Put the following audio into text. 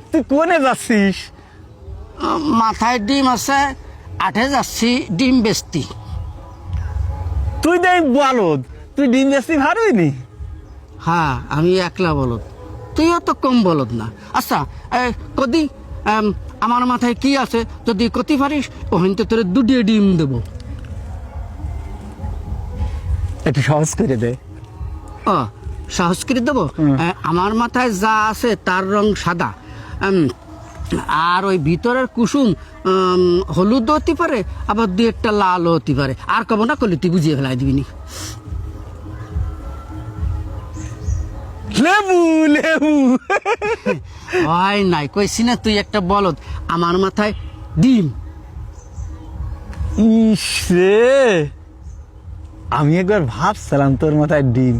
তুই কোনে যাচ্ছিস? মাথায় ডিম আছে, আঠে যাচ্ছি ডিম বেচতি। তুই দেখ বলদ, তুই ডিম বেশি ভারইনি। হ্যাঁ, আমি একলা বলদ, তুইও তো কম বলদ না। আচ্ছা, কদি আমার মাথায় কি আছে যদি কতি পারিস ওখান থেকে তোর দুটিয়ে ডিম দেবো। একটু সহজ করে দে। ও, সাহস করে দেবো। আমার মাথায় যা আছে তার রং সাদা, আর ওই ভিতরের কুসুম হলুদ হতে পারে, আবার দু একটা লাল হতে পারে। আর কব না করলে তুই বুঝিয়ে ফেলাই দিবি নি। লেবু লেবু। হয় নাই, কইছি না তুই একটা বলদ। আমার মাথায় ডিম। ইস রে, আমি একবার ভাবছিলাম তোর মাথায় ডিম।